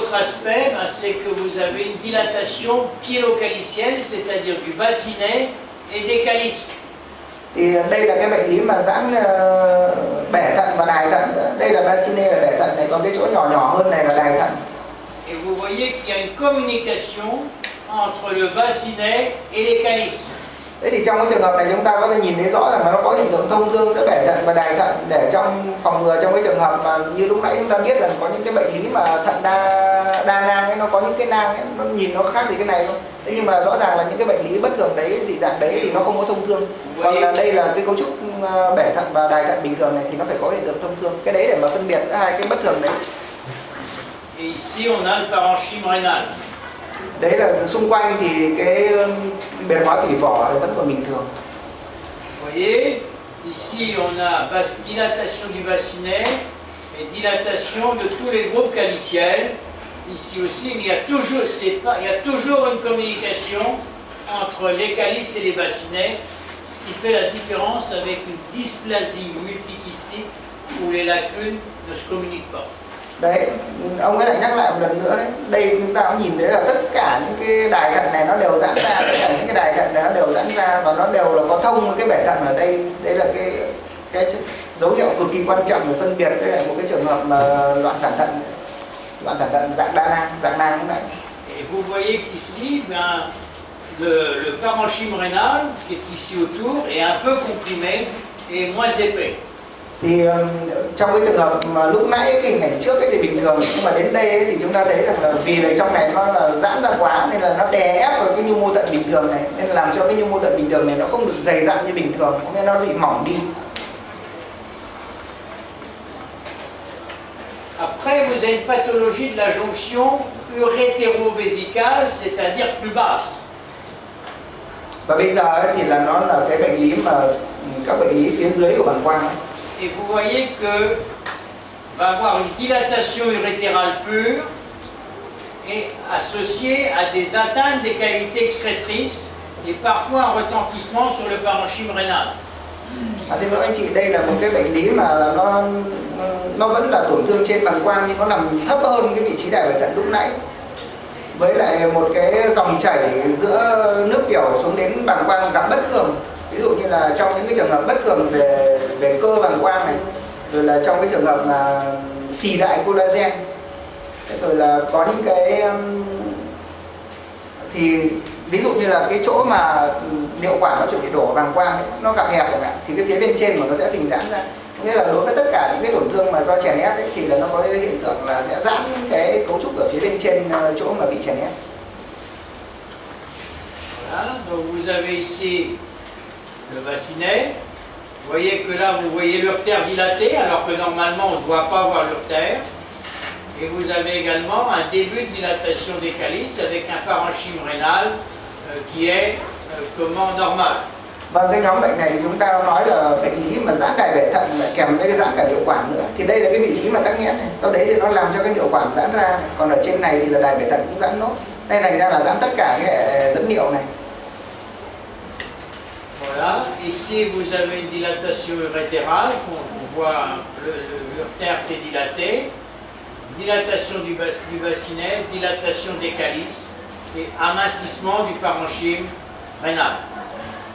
L'autre aspect, ben, c'est que vous avez une dilatation pyélocalicienne, c'est-à-dire du bassinet et des calices. Thì đây là cái bệnh lý mà giãn bẻ thận và đài thận. Đây là bassinet là bẻ thận này, còn cái chỗ nhỏ nhỏ hơn này là đài thận. Et vous voyez qu'il y a une communication entre le bassinet et les calices. Thế thì trong cái trường hợp này chúng ta có thể nhìn thấy rõ rằng là nó có hiện tượng thông thương giữa bẻ thận và đài thận, để trong phòng ngừa trong cái trường hợp mà như lúc nãy chúng ta biết là có những cái bệnh lý mà thận đa nang ấy, nó có những cái nang ấy, nó nhìn nó khác gì cái này không? Thế nhưng mà rõ ràng là những cái bệnh lý bất thường đấy, dị dạng đấy thì nó không có thông thương. Còn là đây là cái cấu trúc bẻ thận và đài thận bình thường này thì nó phải có hiện tượng thông thương. Cái đấy để mà phân biệt giữa hai cái bất thường đấy. Et ici on a le parenchyme rénal. Đấy là xung quanh thì cái biến hóa tủy vỏ vẫn còn bình thường. Vous voyez, ici on a dilatation du bassinet et dilatation de tous les groupes caliciels. Ici aussi, mais il y a toujours une communication entre les calices et les bassinets, ce qui fait la différence avec une dysplasie multikystique où les lacunes ne se communiquent pas. Đấy, ông ấy lại nhắc lại một lần nữa đấy. Đây chúng ta cũng nhìn thấy là tất cả những cái đài thận này nó đều giãn ra, tất cả những cái đài thận này nó đều giãn ra và nó đều là có thông với cái bẻ thận ở đây. Đây là cái dấu hiệu cực kỳ quan trọng để phân biệt với lại một cái trường hợp mà loạn sản thận dạng đa nang cũng vậy. Et vous voyez qu'ici, ben, le parenchyme rénal qui est ici autour est un peu comprimé et moins épais. Thì trong cái trường hợp mà lúc nãy cái hình ảnh trước ấy thì bình thường, nhưng mà đến đây ấy, thì chúng ta thấy rằng là vì là trong này nó là giãn ra quá nên là nó đè ép vào cái nhu mô thận bình thường này, nên làm cho cái nhu mô thận bình thường này nó không được dày dặn như bình thường, nên nó bị mỏng đi. Après, vous avez une pathologie de la jonction urétéro-vésicale, c'est-à-dire plus basse. Và bây giờ ấy, thì là nó là cái bệnh lý mà các bệnh lý phía dưới của bàng quang ấy. Et vous voyez que va avoir une dilatation urétérale pure et associée à des atteintes des cavités excrétrices et parfois un retentissement sur le parenchyme rénal. Xin lỗi anh chị, đây là một cái bệnh lý mà nó vẫn là tổn thương trên bàng quang nhưng nó nằm thấp hơn cái vị trí đài bẻ thận lúc nãy, với lại một cái dòng chảy giữa nước tiểu xuống đến bàng quang gặp bất thường. Ví dụ như là trong những cái trường hợp bất thường về cơ bàng quang này, rồi là trong cái trường hợp mà phì đại collagen, rồi là có những cái thì ví dụ như là cái chỗ mà niệu quản nó chuẩn bị đổ bàng quang ấy, nó gặp hẹp chẳng hạn, thì cái phía bên trên mà nó sẽ phình giãn ra. Nghĩa là đối với tất cả những cái tổn thương mà do chèn ép ấy, thì là nó có cái hiện tượng là sẽ giãn cái cấu trúc ở phía bên trên chỗ mà bị chèn ép. Voilà, donc vous avez ici le bassinet. Vous voyez que là, vous voyez l'urtère dilatée, alors que normalement, on ne doit pas voir l'urtère. Et vous avez également un début de dilatation des calices avec un parenchyme rénal qui est normal. Và cái nhóm bệnh này thì chúng ta nói là bệnh lý mà giãn đài bẻ thận lại kèm với giãn cả niệu quản nữa. Thì đây là cái vị trí mà tắc nghẽn này. Sau đấy thì nó làm cho cái niệu quản giãn ra. Còn ở trên này thì là đài bẻ thận cũng giãn nốt. Đây này ra là giãn tất cả cái hệ dẫn niệu này. Voilà, ici vous avez une dilatation urétérale, on voit l'urtère qui est dilatée, dilatation du bassinet, dilatation des calices et amincissement du parenchyme rénal.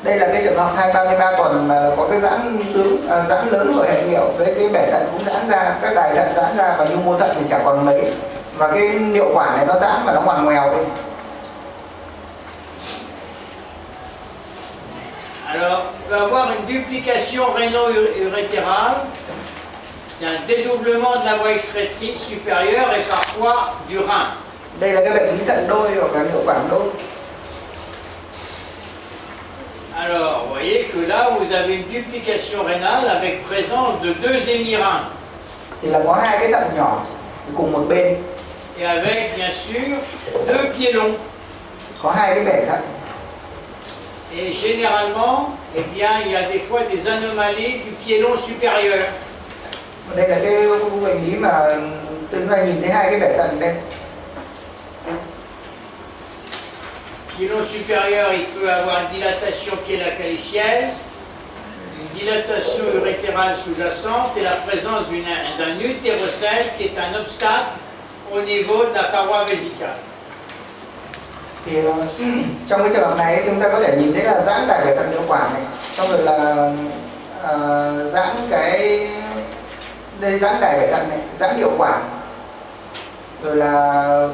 Đây là cái trường hợp thai 33 tuần mà có cái giãn lớn ở hệ niệu, với cái bẻ thận cũng giãn ra, các đài thận giãn ra và nhu mô thận thì chẳng còn mấy, và cái niệu quản này nó giãn và nó ngoằn ngoèo đi. Alors, on va avoir une duplication réno-urétérale, c'est un dédoublement de la voie excrétrice supérieure et parfois du rein. Đây là cái bệnh lý thận đôi hoặc là niệu quản đôi. Alors, vous voyez que là, vous avez une duplication rénale avec présence de deux hémireins. Thì là có hai cái thận nhỏ cùng một bên. Et avec, bien sûr, deux piélons. Có hai cái bẻ thận. Et généralement, eh bien, il y a des fois des anomalies du piélon supérieur. Đây là cái bệnh lý mà chúng ta nhìn thấy hai cái bẻ thận đây. Piélon supérieur, il peut avoir une dilatation pyélocalicienne, une dilatation urétérale sous-jacente et la présence d'un utérocèle qui est un obstacle au niveau de la paroi vésicale. Thì trong cái trường hợp này chúng ta có thể nhìn thấy là giãn đại bể thận niệu quản này, xong rồi là giãn cái đây, giãn đại bể thận này, giãn niệu quản, rồi là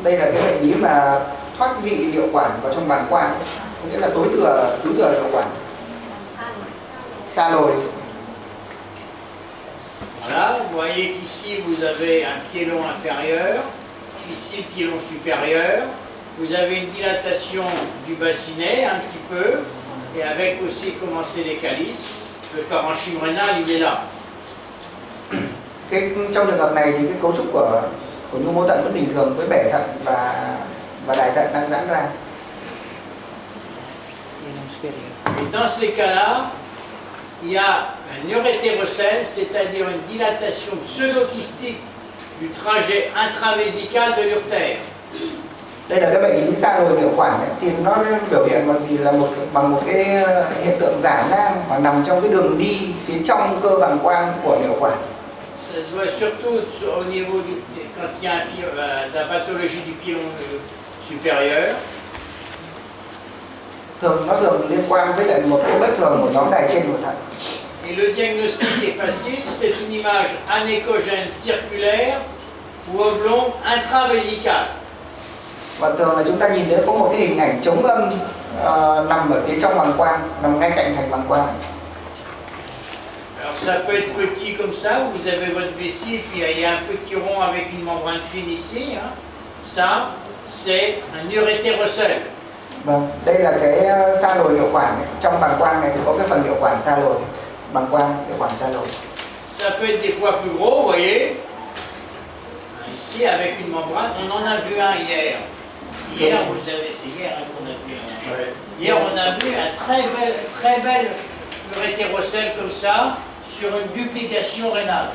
đây là cái bệnh lý mà thoát vị niệu quản vào trong bàng quang, nghĩa là túi thừa niệu quản, xa lồi. Voilà, vous voyez qu'ici vous avez un pied-long inférieur, ici le pied-long supérieur, vous avez une dilatation du bassinet un petit peu, et avec aussi commencer les calices, le parenchyme rénal il est là. Trong trường hợp này thì cái cấu trúc của nhu mô thận vẫn bình thường với bể thận và đại thận đang giãn ra. Et dans ces cas-là, il y a un urétérocèle, c'est-à-dire une dilatation pseudo-kystique du trajet intravésical de l'urtère. Đây là cái bệnh lý xa lồi niệu quản ấy, thì nó biểu hiện bằng gì là bằng một cái hiện tượng giả nang mà nằm trong cái đường đi phía trong cơ bàng quang của niệu quản. Ça se voit surtout au niveau quand il y a la pathologie du pilon supérieur. Nó thường liên quan với lại một cái bất thường của nhóm đài trên của thận. Et le diagnostic est facile, c'est une image anéchogène circulaire ou oblongue intravésicale. Và thường là chúng ta nhìn thấy có một cái hình ảnh chống âm nằm ở phía trong bàng quang, nằm ngay cạnh thành bàng quang. Alors ça peut être petit comme ça, où vous avez votre vessie, puis il y a un petit rond avec une membrane fine ici. Hein. Ça, c'est un urétérocèle. Vâng, đây là cái xa lồi niệu quản này. Trong bàng quang này thì có cái phần niệu quản xa lồi, bàng quang, niệu quản xa lồi. Ça peut être des fois plus gros, vous voyez. Ici, avec une membrane, on en a vu un hier. Hier, vous avez, c'est hier qu'on a vu un. Ouais. Hier, on a vu un très bel urétérocèle comme ça sur une duplication rénale.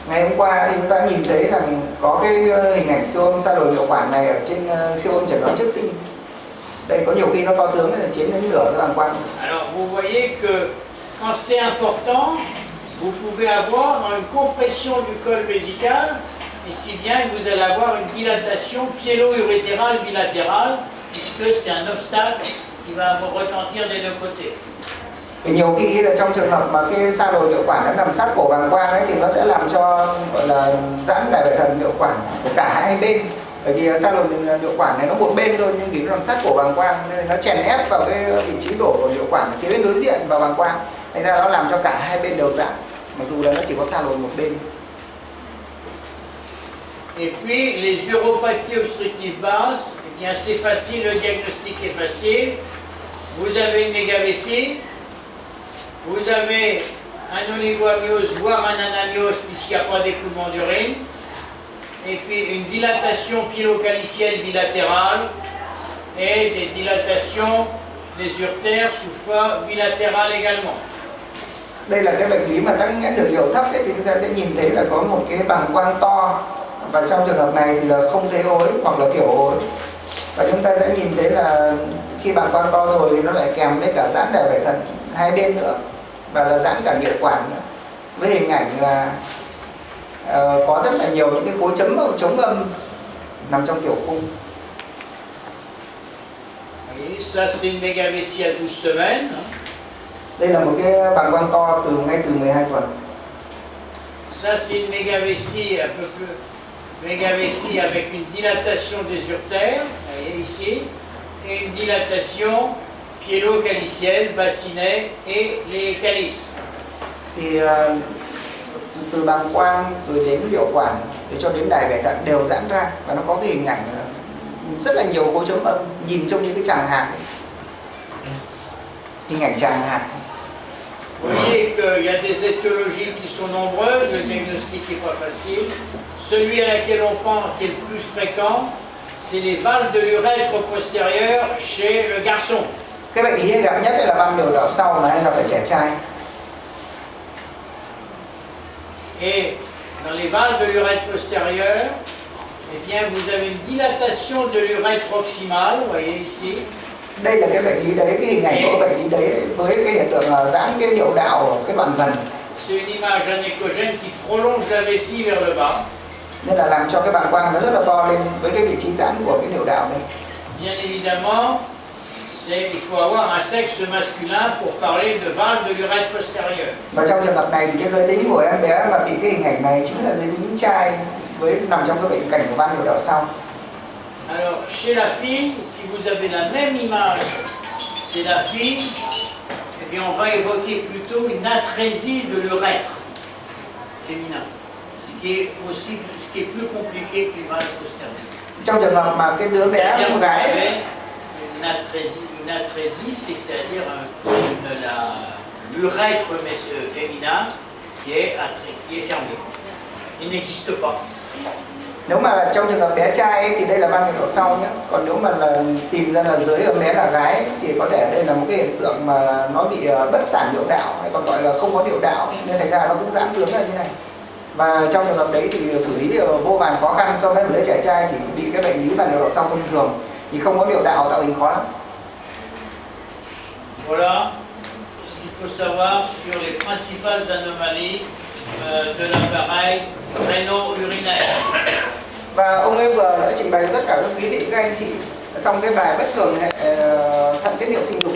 Ngày hôm qua thì chúng ta nhìn thấy là có cái hình ảnh siêu âm xa lồi niệu quản này ở trên siêu âm chẩn đoán trước sinh. Đây có nhiều khi nó to tướng là chiếm đến nửa cái bàng quang. Alors vous voyez que quand c'est important, vous pouvez avoir une compression du col vésical, et si bien que vous allez avoir une dilatation piélo-urétérale bilatérale, puisque c'est un obstacle qui va vous retentir des deux côtés. Thì nhiều khi là trong trường hợp mà cái xa lồi niệu quản nó nằm sát cổ bàng quang ấy thì nó sẽ làm cho gọi là giãn đại bể thận niệu quản của cả hai bên. Bởi vì xa lồi niệu quản này nó một bên thôi, nhưng vì nó nằm sát cổ bàng quang nên nó chèn ép vào cái vị trí đổ của niệu quản phía bên đối diện vào bàng quang, thành ra nó làm cho cả hai bên đều giãn, mặc dù là nó chỉ có xa lồi một bên. Et puis les uropathies obstructives basses, eh bien c'est facile, le diagnostic est facile. Vous avez une mégavessie, vous avez un oligoamniose, voire un anamiose puisqu'il n'y a pas d'écoulement d'urine, et puis une dilatation pyélocalicienne bilatérale et des dilatations des urtères sous forme bilatérale également. Đây là cái bệnh lý mà tắc nghẽn đường niệu thấp ấy, thì chúng ta sẽ nhìn thấy là có một cái bàng quang to, và trong trường hợp này thì là không thấy hối hoặc là thiểu hối, và chúng ta sẽ nhìn thấy là khi bàng quang to rồi thì nó lại kèm với cả giãn đại bể thận hai bên nữa, và là giãn cả niệu quản nữa, với hình ảnh là có rất là nhiều những cái khối chấm chống âm nằm trong tiểu cung. Et ça c'est une mégavessie à 12 semaines. Đây là một cái bàng quang to ngay từ 12 tuần. Ça c'est une mégavessie un peu plus mégavessie avec une dilatation des urtères, vous voyez ici, et une dilatation piélo-calicienne, bassinet et les calices. Thì từ bàng quang rồi đến niệu quản rồi cho đến đại bể thận đều giãn ra, và nó có cái hình ảnh rất là nhiều khối chấm âm nhìn trông như cái tràng hạt, hình ảnh tràng hạt. Vous voyez qu'il y a des étiologies qui sont nombreuses, le diagnostic n'est pas facile. Celui à laquelle on pense qui est le plus fréquent, c'est les valves de l'urètre postérieur chez le garçon. Cái bệnh lý hay gặp nhất là van niệu đạo sau mà hay gặp ở trẻ trai. Et dans les valves de l'urètre postérieur, eh bien vous avez une dilatation de l'urètre proximal, vous voyez ici. Đây là cái bệnh lý đấy, cái hình ảnh của bệnh lý đấy với cái hiện tượng là giãn cái niệu đạo ở cái đoạn gần. C'est une image anéchogène qui prolonge la vessie vers le bas. nên là làm cho cái bàng quang nó rất là to lên với cái vị trí giãn của cái niệu đạo này. Bien évidemment, il faut avoir un sexe masculin pour parler de valve de l'urètre postérieur. Và trong trường hợp này thì cái giới tính của em bé mà bị cái hình ảnh này chính là giới tính trai với nằm trong cái bệnh cảnh của van niệu đạo sau. Alors, chez la fille, si vous avez la même image, c'est la fille, eh bien on va évoquer plutôt une atrésie de l'urètre féminin, ce qui est plus compliqué que les valves postérieures. Trong trường hợp mà cái đứa bé Vous gái avez une atrésie, c'est-à-dire l'urètre féminin qui est fermé. Il n'existe pas. nếu mà là trong trường hợp bé trai ấy, thì đây là van niệu đạo sau nhé. Còn nếu mà là tìm ra là dưới em bé là gái thì có thể đây là một cái hiện tượng mà nó bị bất sản niệu đạo hay còn gọi là không có niệu đạo, nên thành ra nó cũng giãn tướng ra như này. Và trong trường hợp đấy thì xử lý vô vàn khó khăn so với một đứa trẻ trai chỉ bị cái bệnh lý van niệu đạo sau thông thường thì không có niệu đạo tạo hình khó lắm. Voilà ce qu'il faut savoir sur les principales anomalies de l'appareil rénal-urinaire. Và ông ấy vừa đã trình bày tất cả các quý vị các anh chị xong cái bài bất thường hệ thận tiết niệu sinh dục.